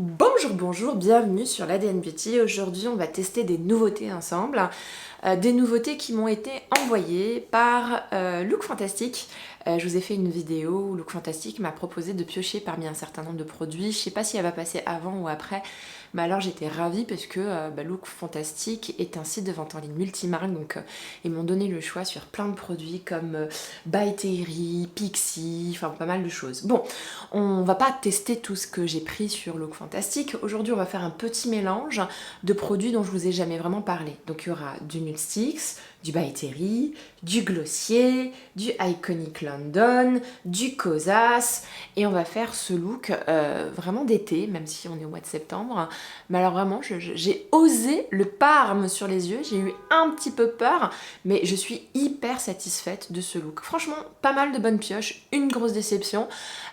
Bonjour, bienvenue sur l'ADN Beauty. Aujourd'hui, on va tester des nouveautés ensemble. Des nouveautés qui m'ont été envoyées par Look Fantastic. Je vous ai fait une vidéo où Look Fantastic m'a proposé de piocher parmi un certain nombre de produits. Je sais pas si elle va passer avant ou après, mais alors j'étais ravie parce que Look Fantastic est un site de vente en ligne multimarque, donc ils m'ont donné le choix sur plein de produits comme By Terry, Pixi, enfin pas mal de choses. Bon, on va pas tester tout ce que j'ai pris sur Look Fantastic. Aujourd'hui, on va faire un petit mélange de produits dont je vous ai jamais vraiment parlé. Donc il y aura du Nude Sticks, du By Terry, du Glossier, du Iconic London, du Kosas, et on va faire ce look vraiment d'été, même si on est au mois de septembre. Mais alors vraiment, j'ai osé le parme sur les yeux, j'ai eu un petit peu peur, mais je suis hyper satisfaite de ce look. Franchement, pas mal de bonnes pioches, une grosse déception.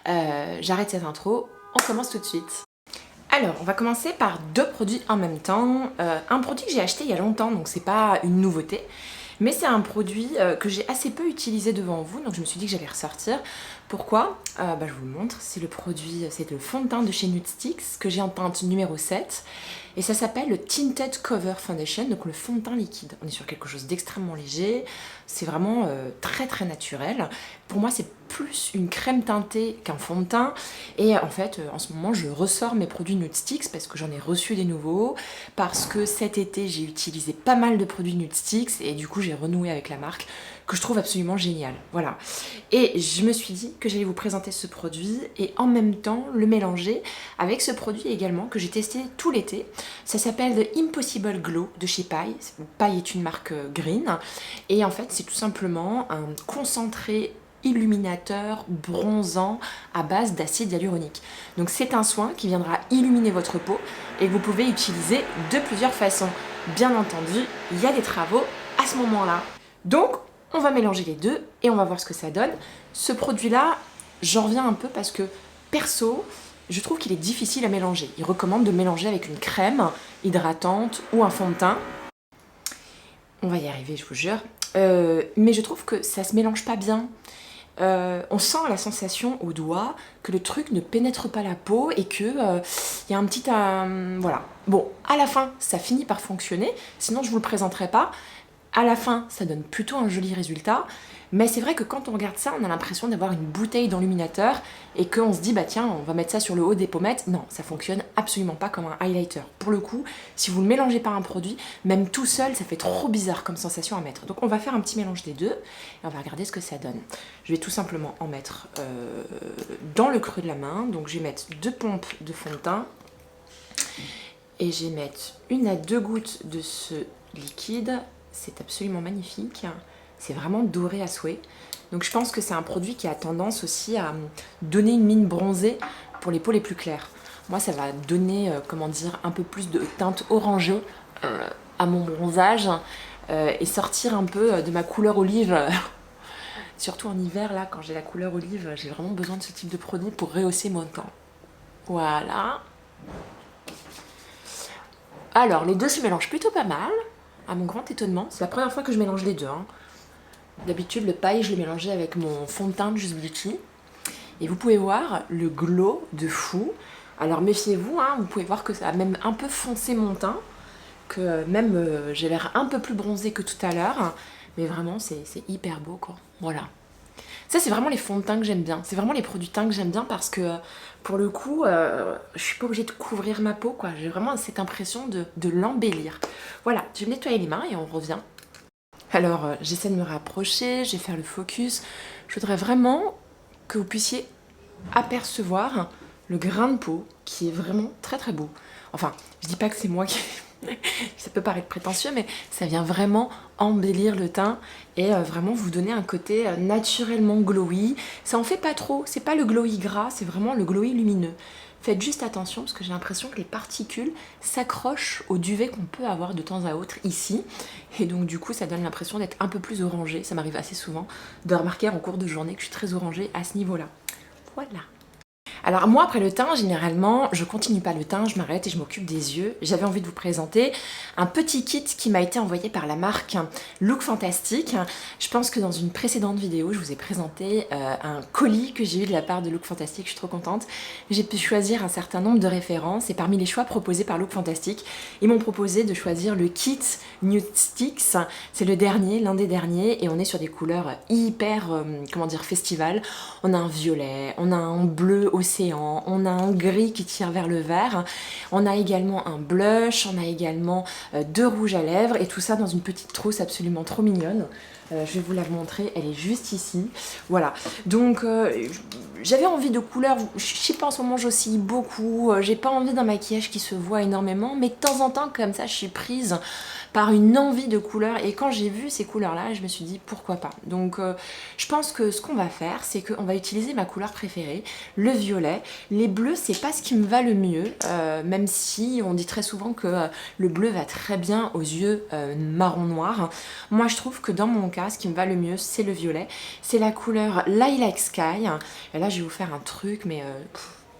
J'arrête cette intro, on commence tout de suite. Alors, on va commencer par deux produits en même temps. Un produit que j'ai acheté il y a longtemps, donc c'est pas une nouveauté, mais c'est un produit que j'ai assez peu utilisé devant vous, donc je me suis dit que j'allais ressortir. Pourquoi je vous le montre, c'est le fond de teint de chez Nude Sticks que j'ai en teinte numéro 7. Et ça s'appelle le Tinted Cover Foundation, donc le fond de teint liquide. On est sur quelque chose d'extrêmement léger, c'est vraiment très naturel. Pour moi, c'est plus une crème teintée qu'un fond de teint. Et en fait, en ce moment, je ressors mes produits Nude Sticks parce que j'en ai reçu des nouveaux. Parce que cet été, j'ai utilisé pas mal de produits Nude Sticks et du coup, j'ai renoué avec la marque que je trouve absolument géniale. Voilà. Et je me suis dit que j'allais vous présenter ce produit et en même temps le mélanger avec ce produit également que j'ai testé tout l'été. Ça s'appelle The Impossible Glow de chez Paille. Paille est une marque green. Et en fait, c'est tout simplement un concentré illuminateur bronzant à base d'acide hyaluronique. Donc c'est un soin qui viendra illuminer votre peau et que vous pouvez utiliser de plusieurs façons. Bien entendu, il y a des travaux à ce moment-là. Donc on va mélanger les deux et on va voir ce que ça donne. Ce produit-là, j'en reviens un peu parce que perso, je trouve qu'il est difficile à mélanger. Il recommande de mélanger avec une crème hydratante ou un fond de teint. On va y arriver, je vous jure. Mais je trouve que ça se mélange pas bien. On sent la sensation au doigt que le truc ne pénètre pas la peau et que y a un petit... voilà. Bon, à la fin, ça finit par fonctionner. Sinon, je vous le présenterai pas. À la fin, ça donne plutôt un joli résultat. Mais c'est vrai que quand on regarde ça, on a l'impression d'avoir une bouteille d'enluminateur et qu'on se dit, bah tiens, on va mettre ça sur le haut des pommettes. Non, ça fonctionne absolument pas comme un highlighter. Pour le coup, si vous le mélangez par un produit, même tout seul, ça fait trop bizarre comme sensation à mettre. Donc on va faire un petit mélange des deux et on va regarder ce que ça donne. Je vais tout simplement en mettre dans le creux de la main. Donc je vais mettre 2 pompes de fond de teint et je vais mettre 1 à 2 gouttes de ce liquide. C'est absolument magnifique. C'est vraiment doré à souhait. Donc je pense que c'est un produit qui a tendance aussi à donner une mine bronzée pour les peaux les plus claires. Moi, ça va donner, comment dire, un peu plus de teinte orangée à mon bronzage et sortir un peu de ma couleur olive. Surtout en hiver, là, quand j'ai la couleur olive, j'ai vraiment besoin de ce type de produit pour rehausser mon teint. Voilà. Alors, les deux se mélangent plutôt pas mal. À mon grand étonnement, c'est la première fois que je mélange les deux. D'habitude, le paille, je l'ai mélangé avec mon fond de teint de Just Beauty. Et vous pouvez voir le glow de fou. Alors méfiez-vous, vous pouvez voir que ça a même un peu foncé mon teint. Que même j'ai l'air un peu plus bronzée que tout à l'heure. Mais vraiment, c'est hyper beau, quoi. Voilà. Ça, c'est vraiment les fonds de teint que j'aime bien. C'est vraiment les produits teint que j'aime bien parce que, pour le coup, je suis pas obligée de couvrir ma peau, quoi. J'ai vraiment cette impression de l'embellir. Voilà, je vais nettoyer les mains et on revient. Alors, j'essaie de me rapprocher, je vais faire le focus. Je voudrais vraiment que vous puissiez apercevoir le grain de peau qui est vraiment très beau. Enfin, je dis pas que c'est moi qui... ça peut paraître prétentieux, mais ça vient vraiment embellir le teint et vraiment vous donner un côté naturellement glowy. Ça en fait pas trop, c'est pas le glowy gras, c'est vraiment le glowy lumineux. Faites juste attention parce que j'ai l'impression que les particules s'accrochent au duvet qu'on peut avoir de temps à autre ici. Et donc du coup ça donne l'impression d'être un peu plus orangé. Ça m'arrive assez souvent de remarquer en cours de journée que je suis très orangée à ce niveau-là. Voilà. Alors moi après le teint, généralement, je continue pas le teint, je m'arrête et je m'occupe des yeux. J'avais envie de vous présenter un petit kit qui m'a été envoyé par la marque Look Fantastic. Je pense que dans une précédente vidéo, je vous ai présenté un colis que j'ai eu de la part de Look Fantastic, je suis trop contente. J'ai pu choisir un certain nombre de références et parmi les choix proposés par Look Fantastic, ils m'ont proposé de choisir le kit Nude Sticks. C'est le dernier, l'un des derniers, et on est sur des couleurs hyper, comment dire, festival. On a un violet, on a un bleu océan, on a un gris qui tire vers le vert, on a également un blush, on a également deux rouges à lèvres, et tout ça dans une petite trousse absolument trop mignonne. Je vais vous la montrer, elle est juste ici. Voilà, donc j'avais envie de couleurs, je sais pas, en ce moment j'oscille beaucoup, j'ai pas envie d'un maquillage qui se voit énormément, mais de temps en temps comme ça je suis prise par une envie de couleurs, et quand j'ai vu ces couleurs là je me suis dit pourquoi pas. Donc je pense que ce qu'on va faire, c'est qu'on va utiliser ma couleur préférée, le violet. Les bleus c'est pas ce qui me va le mieux, même si on dit très souvent que le bleu va très bien aux yeux marron noir. Moi je trouve que dans mon cas ce qui me va le mieux c'est le violet, c'est la couleur Lilac Sky. Et là je vais vous faire un truc mais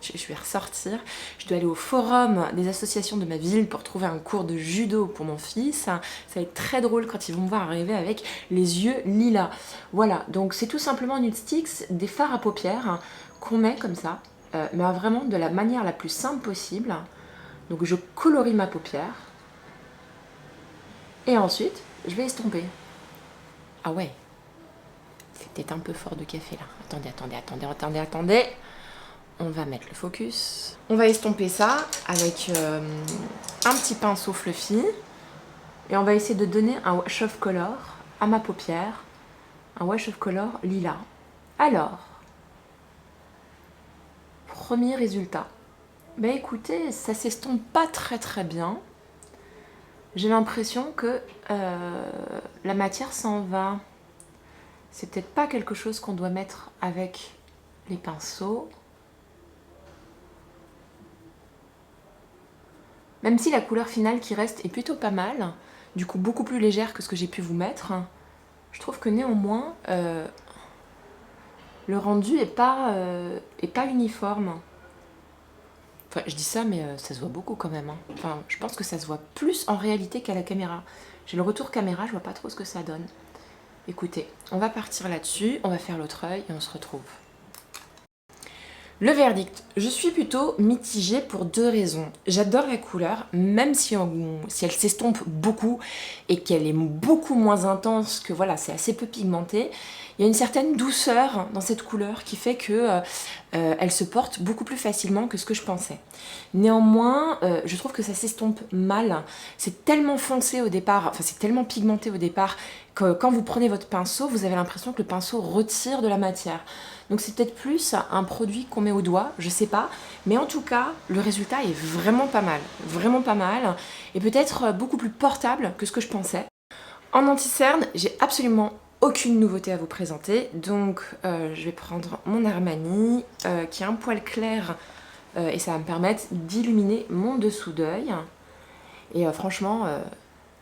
je vais ressortir, je dois aller au forum des associations de ma ville pour trouver un cours de judo pour mon fils. Ça va être très drôle quand ils vont me voir arriver avec les yeux lilas. Voilà, donc c'est tout simplement Nude Sticks, des fards à paupières qu'on met comme ça, mais vraiment de la manière la plus simple possible. Donc je colorie ma paupière et ensuite je vais estomper. Ah ouais, c'est peut-être un peu fort de café là. Attendez. On va mettre le focus. On va estomper ça avec un petit pinceau fluffy. Et on va essayer de donner un wash of color à ma paupière. Un wash of color lilas. Alors, premier résultat. Ben écoutez, ça s'estompe pas très bien. J'ai l'impression que la matière s'en va. C'est peut-être pas quelque chose qu'on doit mettre avec les pinceaux. Même si la couleur finale qui reste est plutôt pas mal, du coup beaucoup plus légère que ce que j'ai pu vous mettre, je trouve que néanmoins, le rendu est pas uniforme. Enfin, je dis ça, mais ça se voit beaucoup quand même. Enfin, je pense que ça se voit plus en réalité qu'à la caméra. J'ai le retour caméra, je vois pas trop ce que ça donne. Écoutez, on va partir là-dessus, on va faire l'autre œil et on se retrouve. Le verdict, je suis plutôt mitigée pour deux raisons. J'adore la couleur, même si elle s'estompe beaucoup et qu'elle est beaucoup moins intense, que voilà, c'est assez peu pigmenté. Il y a une certaine douceur dans cette couleur qui fait que elle se porte beaucoup plus facilement que ce que je pensais. Néanmoins, je trouve que ça s'estompe mal. C'est tellement foncé au départ, enfin c'est tellement pigmenté au départ que quand vous prenez votre pinceau, vous avez l'impression que le pinceau retire de la matière. Donc c'est peut-être plus un produit qu'on met au doigt, je sais pas. Mais en tout cas, le résultat est vraiment pas mal. Vraiment pas mal. Et peut-être beaucoup plus portable que ce que je pensais. En anti-cerne, j'ai absolument aucune nouveauté à vous présenter. Donc je vais prendre mon Armani, qui est un poil clair. Et ça va me permettre d'illuminer mon dessous d'œil. Et franchement,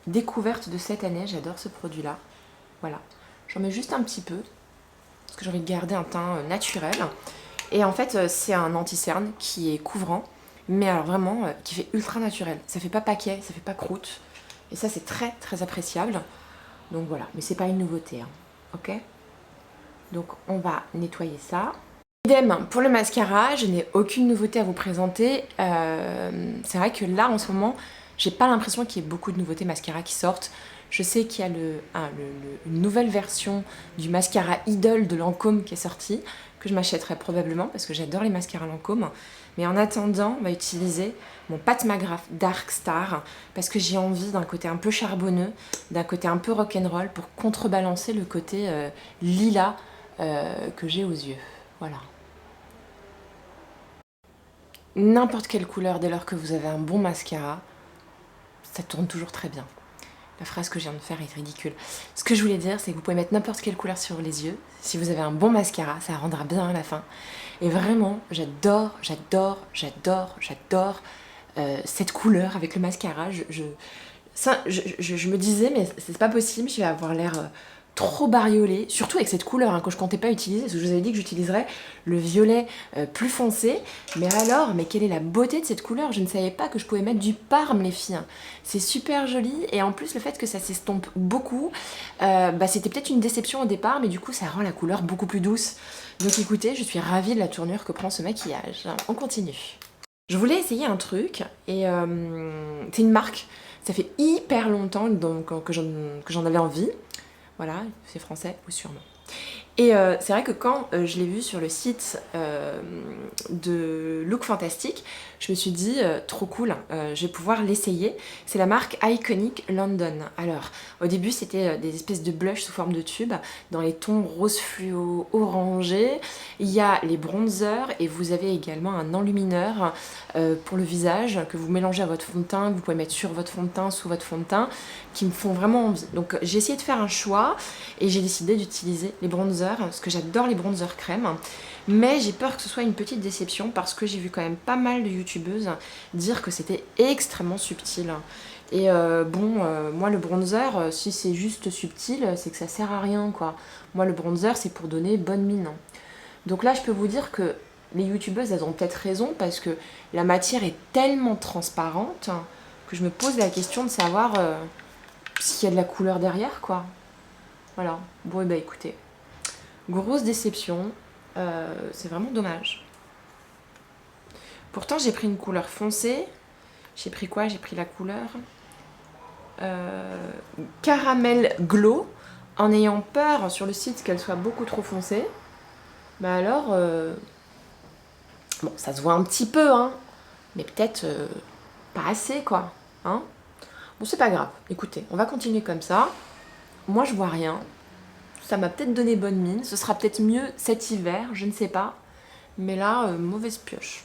découverte de cette année, j'adore ce produit-là. Voilà. J'en mets juste un petit peu. Parce que j'ai envie de garder un teint naturel. Et en fait, c'est un anti-cerne qui est couvrant, mais alors vraiment, qui fait ultra naturel. Ça fait pas paquet, ça fait pas croûte. Et ça, c'est très appréciable. Donc voilà, mais c'est pas une nouveauté, hein. Ok? Donc on va nettoyer ça. Idem pour le mascara, je n'ai aucune nouveauté à vous présenter. C'est vrai que là, en ce moment, j'ai pas l'impression qu'il y ait beaucoup de nouveautés mascara qui sortent. Je sais qu'il y a une nouvelle version du mascara Idol de Lancôme qui est sortie, que je m'achèterai probablement parce que j'adore les mascaras Lancôme. Mais en attendant, on va utiliser mon Pat McGrath Dark Star parce que j'ai envie d'un côté un peu charbonneux, d'un côté un peu rock'n'roll pour contrebalancer le côté lilas que j'ai aux yeux. Voilà. N'importe quelle couleur, dès lors que vous avez un bon mascara, ça tourne toujours très bien. La phrase que je viens de faire est ridicule. Ce que je voulais dire, c'est que vous pouvez mettre n'importe quelle couleur sur les yeux. Si vous avez un bon mascara, ça rendra bien à la fin. Et vraiment, j'adore cette couleur avec le mascara. Je me disais, mais c'est pas possible, je vais avoir l'air trop bariolé, surtout avec cette couleur que je comptais pas utiliser, parce que je vous avais dit que j'utiliserais le violet plus foncé. Mais alors, mais quelle est la beauté de cette couleur? Je ne savais pas que je pouvais mettre du parme, les filles. C'est super joli, et en plus le fait que ça s'estompe beaucoup, c'était peut-être une déception au départ, mais du coup ça rend la couleur beaucoup plus douce. Donc écoutez, je suis ravie de la tournure que prend ce maquillage. On continue. Je voulais essayer un truc, et c'est une marque, ça fait hyper longtemps que j'en avais envie. Voilà, c'est français, ou sûrement. Et c'est vrai que quand je l'ai vu sur le site de Look Fantastic, je me suis dit trop cool, je vais pouvoir l'essayer. C'est la marque Iconic London. Alors, au début, c'était des espèces de blush sous forme de tube, dans les tons rose fluo, orangé. Il y a les bronzers et vous avez également un enlumineur pour le visage que vous mélangez à votre fond de teint, que vous pouvez mettre sur votre fond de teint, sous votre fond de teint, qui me font vraiment envie. Donc j'ai essayé de faire un choix et j'ai décidé d'utiliser les bronzers, parce que j'adore les bronzers crème, mais j'ai peur que ce soit une petite déception parce que j'ai vu quand même pas mal de youtubeuses dire que c'était extrêmement subtil. Et moi le bronzer, si c'est juste subtil, c'est que ça sert à rien quoi. Moi le bronzer c'est pour donner bonne mine. Donc là je peux vous dire que les youtubeuses elles ont peut-être raison parce que la matière est tellement transparente que je me pose la question de savoir s'il y a de la couleur derrière quoi. Voilà, bon et bah écoutez, grosse déception, c'est vraiment dommage. Pourtant j'ai pris une couleur foncée, j'ai pris quoi? J'ai pris la couleur caramel glow, en ayant peur sur le site qu'elle soit beaucoup trop foncée. Mais alors, bon ça se voit un petit peu, hein, mais peut-être pas assez quoi, hein. Bon c'est pas grave, écoutez, on va continuer comme ça. Moi je vois rien. Ça m'a peut-être donné bonne mine, ce sera peut-être mieux cet hiver, je ne sais pas. Mais là, mauvaise pioche.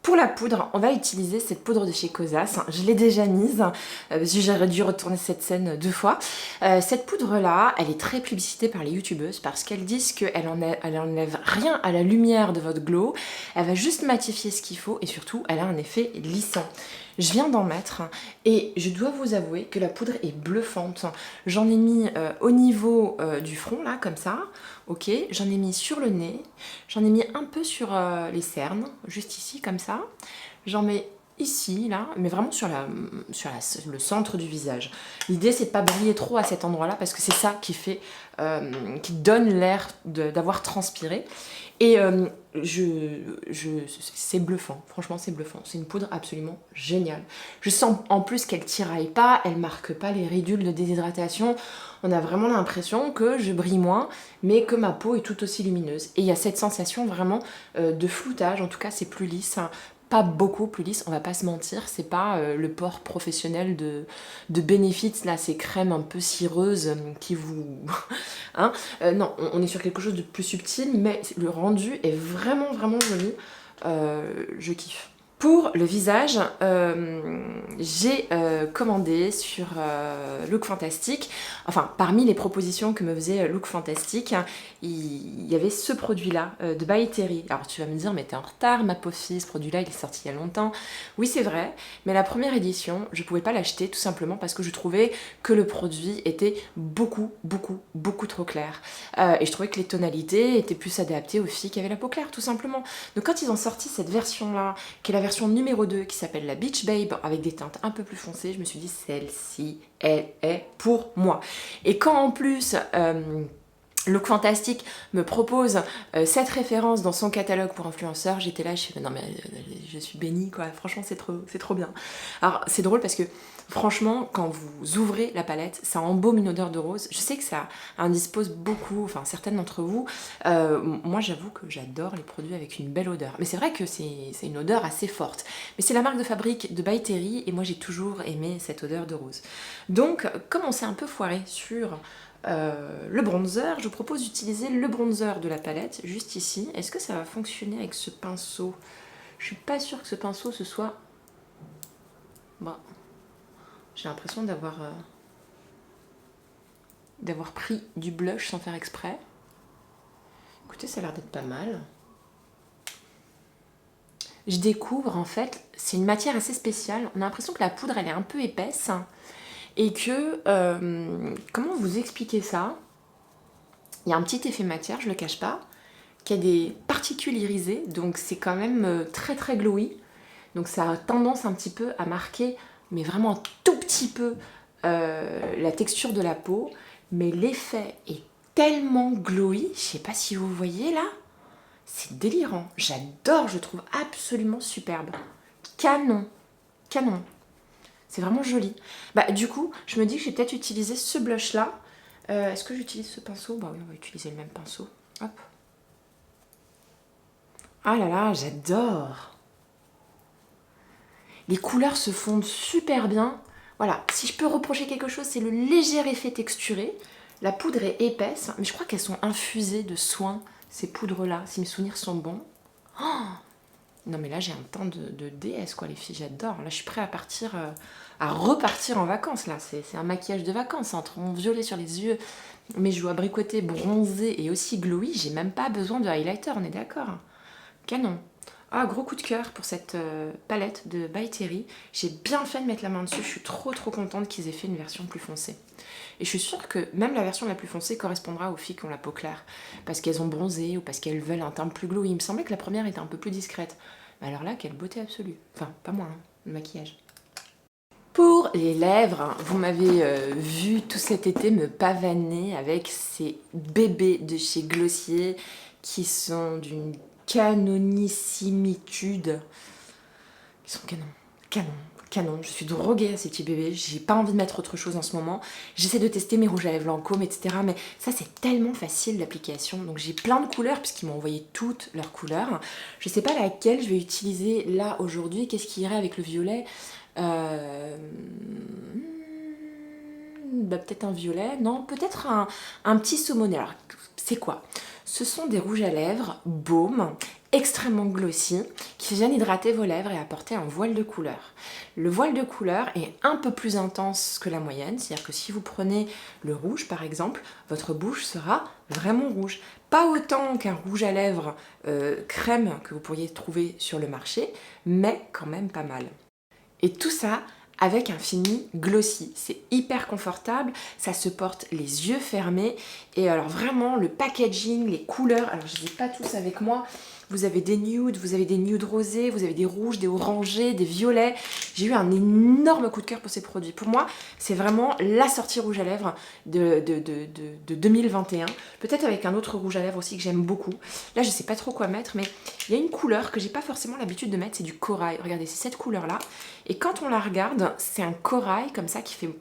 Pour la poudre, on va utiliser cette poudre de chez Kosas. Je l'ai déjà mise, parce que j'aurais dû retourner cette scène 2 fois. Cette poudre-là, elle est très publicitée par les youtubeuses parce qu'elles disent qu'elle enlève rien à la lumière de votre glow. Elle va juste matifier ce qu'il faut et surtout, elle a un effet lissant. Je viens d'en mettre et je dois vous avouer que la poudre est bluffante. J'en ai mis au niveau du front, là, comme ça. Ok, j'en ai mis sur le nez, j'en ai mis un peu sur les cernes, juste ici, comme ça. J'en mets ici, là, mais vraiment sur le centre du visage. L'idée, c'est de pas briller trop à cet endroit-là, parce que c'est ça qui fait, qui donne l'air d'avoir transpiré. Et c'est bluffant, franchement c'est bluffant, c'est une poudre absolument géniale. Je sens en plus qu'elle tiraille pas, elle marque pas les ridules de déshydratation, on a vraiment l'impression que je brille moins, mais que ma peau est tout aussi lumineuse. Et il y a cette sensation vraiment de floutage, en tout cas c'est plus lisse, hein. Pas beaucoup plus lisse, on va pas se mentir, c'est pas le port professionnel de Benefit, là, ces crèmes un peu cireuses qui vous... hein, non, on est sur quelque chose de plus subtil, mais le rendu est vraiment vraiment joli, je kiffe. Pour le visage, j'ai commandé sur Look Fantastic, enfin parmi les propositions que me faisait Look Fantastic, il y avait ce produit-là de By Terry. Alors tu vas me dire, mais t'es en retard ma pauvre fille, ce produit-là il est sorti il y a longtemps. Oui c'est vrai, mais la première édition, je pouvais pas l'acheter tout simplement parce que je trouvais que le produit était beaucoup trop clair. Et je trouvais que les tonalités étaient plus adaptées aux filles qui avaient la peau claire tout simplement. Donc quand ils ont sorti cette version-là, qui est la version numéro 2 qui s'appelle la Beach Babe avec des teintes un peu plus foncées, je me suis dit celle-ci elle est pour moi. Et quand en plus Look Fantastic me propose cette référence dans son catalogue pour influenceurs, j'étais là, je suis non mais je suis bénie quoi, franchement c'est trop bien. Alors c'est drôle parce que franchement quand vous ouvrez la palette, ça embaume une odeur de rose. Je sais que ça indispose beaucoup, enfin certaines d'entre vous. Moi j'avoue que j'adore les produits avec une belle odeur, mais c'est vrai que c'est une odeur assez forte. Mais c'est la marque de fabrique de By Terry et moi j'ai toujours aimé cette odeur de rose. Donc comme on s'est un peu foiré sur le bronzer, je vous propose d'utiliser le bronzer de la palette, juste ici. Est-ce que ça va fonctionner avec ce pinceau? Je suis pas sûre que ce pinceau ce soit... Bon, j'ai l'impression d'avoir pris du blush sans faire exprès. Écoutez, ça a l'air d'être pas mal. Je découvre en fait, c'est une matière assez spéciale. On a l'impression que la poudre elle est un peu épaisse. Et que, comment vous expliquer ça? Il y a un petit effet matière, je le cache pas, qui a des particules irisées, donc c'est quand même très très glowy. Donc ça a tendance un petit peu à marquer, mais vraiment un tout petit peu, la texture de la peau. Mais l'effet est tellement glowy, je sais pas si vous voyez là, c'est délirant. J'adore, je trouve absolument superbe. Canon, canon. C'est vraiment joli. Bah du coup, je me dis que je vais peut-être utiliser ce blush là. Est-ce que j'utilise ce pinceau? Bah oui, on va utiliser le même pinceau. Hop. Ah là là, j'adore. Les couleurs se fondent super bien. Voilà, si je peux reprocher quelque chose, c'est le léger effet texturé. La poudre est épaisse, mais je crois qu'elles sont infusées de soin, ces poudres-là, si mes souvenirs sont bons. Oh, non mais là j'ai un teint de déesse quoi les filles, j'adore. Là je suis prête à partir, à repartir en vacances là. C'est un maquillage de vacances, entre mon violet sur les yeux, mes joues abricotées, bronzées et aussi glowy. J'ai même pas besoin de highlighter, on est d'accord? Canon. Ah, gros coup de cœur pour cette palette de By Terry. J'ai bien fait de mettre la main dessus, je suis trop contente qu'ils aient fait une version plus foncée. Et je suis sûre que même la version la plus foncée correspondra aux filles qui ont la peau claire, parce qu'elles ont bronzé ou parce qu'elles veulent un teint plus glowy. Il me semblait que la première était un peu plus discrète. Mais alors là, quelle beauté absolue. Enfin, pas moi, hein, le maquillage. Pour les lèvres, hein, vous m'avez vu tout cet été me pavaner avec ces bébés de chez Glossier qui sont d'une canonissimitude. Ils sont canon. Je suis droguée à ces petits bébés. J'ai pas envie de mettre autre chose en ce moment. J'essaie de tester mes rouges à lèvres Lancôme, etc. Mais ça, c'est tellement facile l'application. Donc j'ai plein de couleurs puisqu'ils m'ont envoyé toutes leurs couleurs. Je sais pas laquelle je vais utiliser là aujourd'hui. Qu'est-ce qui irait avec le violet? Bah, peut-être un violet. Non, peut-être un petit saumoné. Alors, c'est quoi? Ce sont des rouges à lèvres baume, extrêmement glossy, qui viennent hydrater vos lèvres et apporter un voile de couleur. Le voile de couleur est un peu plus intense que la moyenne, c'est-à-dire que si vous prenez le rouge par exemple, votre bouche sera vraiment rouge. Pas autant qu'un rouge à lèvres crème que vous pourriez trouver sur le marché, mais quand même pas mal. Et tout ça avec un fini glossy. C'est hyper confortable, ça se porte les yeux fermés. Et alors vraiment, le packaging, les couleurs, alors je ne les ai pas tous avec moi. Vous avez des nudes rosés, vous avez des rouges, des orangés, des violets. J'ai eu un énorme coup de cœur pour ces produits. Pour moi, c'est vraiment la sortie rouge à lèvres de 2021. Peut-être avec un autre rouge à lèvres aussi que j'aime beaucoup. Là, je ne sais pas trop quoi mettre, mais il y a une couleur que j'ai pas forcément l'habitude de mettre, c'est du corail. Regardez, c'est cette couleur-là. Et quand on la regarde, c'est un corail comme ça qui me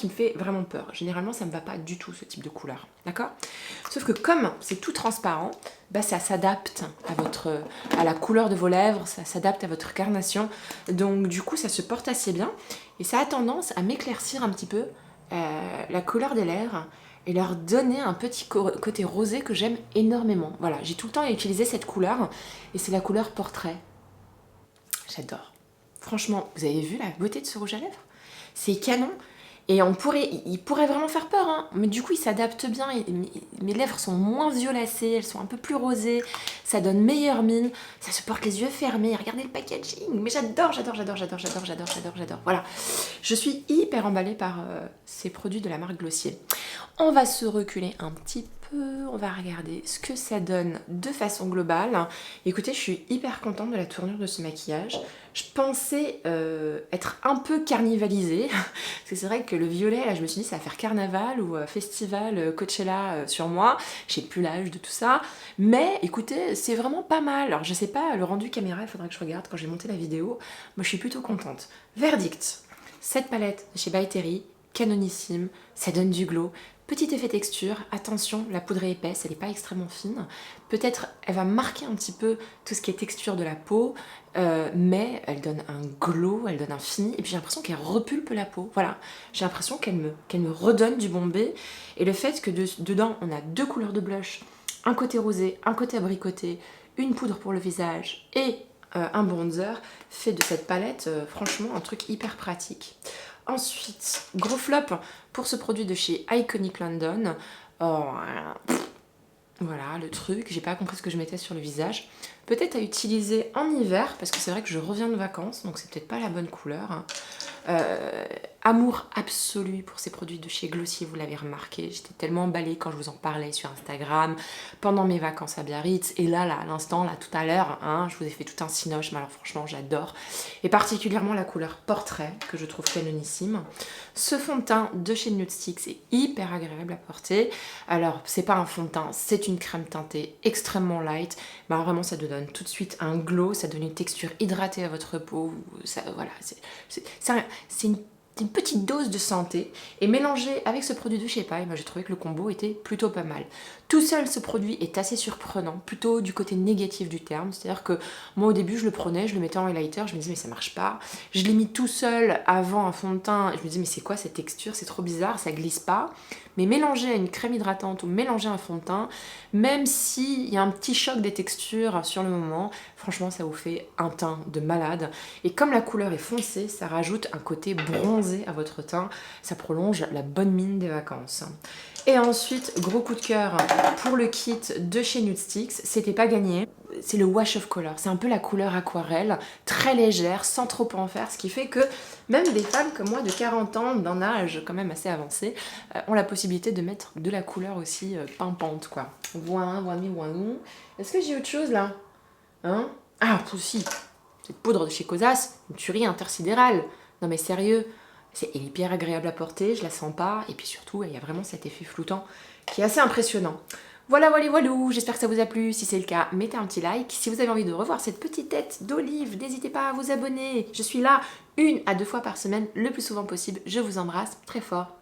fait vraiment peur. Généralement, ça ne me va pas du tout, ce type de couleur. D'accord? Sauf que comme c'est tout transparent, bah, ça s'adapte à la couleur de vos lèvres, ça s'adapte à votre carnation. Donc du coup, ça se porte assez bien. Et ça a tendance à m'éclaircir un petit peu la couleur des lèvres et leur donner un petit côté rosé que j'aime énormément. Voilà, j'ai tout le temps utilisé cette couleur et c'est la couleur portrait. J'adore. Franchement, vous avez vu la beauté de ce rouge à lèvres? C'est canon. Et il pourrait vraiment faire peur, hein. Mais du coup il s'adapte bien, mes lèvres sont moins violacées, elles sont un peu plus rosées, ça donne meilleure mine, ça se porte les yeux fermés, regardez le packaging, mais j'adore. Voilà, je suis hyper emballée par ces produits de la marque Glossier. On va se reculer un petit peu, on va regarder ce que ça donne de façon globale. Écoutez, je suis hyper contente de la tournure de ce maquillage. Je pensais être un peu carnivalisée, parce que c'est vrai que le violet, là, je me suis dit ça va faire carnaval ou festival Coachella sur moi. J'ai plus l'âge de tout ça, mais écoutez, c'est vraiment pas mal. Alors je sais pas, le rendu caméra, il faudra que je regarde quand j'ai monté la vidéo. Moi je suis plutôt contente. Verdict, cette palette de chez By Terry, canonissime, ça donne du glow. Petit effet texture, attention, la poudre est épaisse, elle n'est pas extrêmement fine. Peut-être elle va marquer un petit peu tout ce qui est texture de la peau, mais elle donne un glow, elle donne un fini, et puis j'ai l'impression qu'elle repulpe la peau. Voilà, j'ai l'impression qu'elle me redonne du bombé. Et le fait que dedans, on a deux couleurs de blush, un côté rosé, un côté abricoté, une poudre pour le visage et un bronzer, fait de cette palette, franchement, un truc hyper pratique. Ensuite, gros flop pour ce produit de chez Iconic London. Oh, voilà le truc, j'ai pas compris ce que je mettais sur le visage. peut-être à utiliser en hiver, parce que c'est vrai que je reviens de vacances, donc c'est peut-être pas la bonne couleur. Hein. Amour absolu pour ces produits de chez Glossier, vous l'avez remarqué, j'étais tellement emballée quand je vous en parlais sur Instagram, pendant mes vacances à Biarritz, et là à l'instant, là tout à l'heure, hein, je vous ai fait tout un cinoche, mais alors franchement j'adore, et particulièrement la couleur portrait, que je trouve canonissime. Ce fond de teint de chez Nude Sticks est hyper agréable à porter, alors c'est pas un fond de teint, c'est une crème teintée extrêmement light, mais alors, vraiment ça te donne tout de suite un glow, ça donne une texture hydratée à votre peau, ça, voilà, c'est une petite dose de santé, et mélangé avec ce produit de chez Paille, j'ai trouvé que le combo était plutôt pas mal. Tout seul, ce produit est assez surprenant, plutôt du côté négatif du terme, c'est-à-dire que moi au début je le prenais, je le mettais en highlighter, je me disais mais ça marche pas, je l'ai mis tout seul avant un fond de teint, et je me disais mais c'est quoi cette texture, c'est trop bizarre, ça glisse pas, mais mélangé à une crème hydratante ou mélangé à un fond de teint, même s'il y a un petit choc des textures sur le moment, franchement ça vous fait un teint de malade, et comme la couleur est foncée, ça rajoute un côté bronzé à votre teint, ça prolonge la bonne mine des vacances. Et ensuite, gros coup de cœur pour le kit de chez Nude Sticks, c'était pas gagné, c'est le Wash of Color, c'est un peu la couleur aquarelle, très légère, sans trop en faire, ce qui fait que même des femmes comme moi de 40 ans, d'un âge quand même assez avancé, ont la possibilité de mettre de la couleur aussi pimpante quoi. Voilà, est-ce que j'ai autre chose là? Hein? Ah, aussi, cette poudre de chez Cosas, une tuerie intersidérale. Non mais sérieux, c'est hyper agréable à porter, je la sens pas, et puis surtout, il y a vraiment cet effet floutant qui est assez impressionnant. Voilà, j'espère que ça vous a plu. Si c'est le cas, mettez un petit like. Si vous avez envie de revoir cette petite tête d'olive, n'hésitez pas à vous abonner. Je suis là 1 à 2 fois par semaine, le plus souvent possible. Je vous embrasse très fort.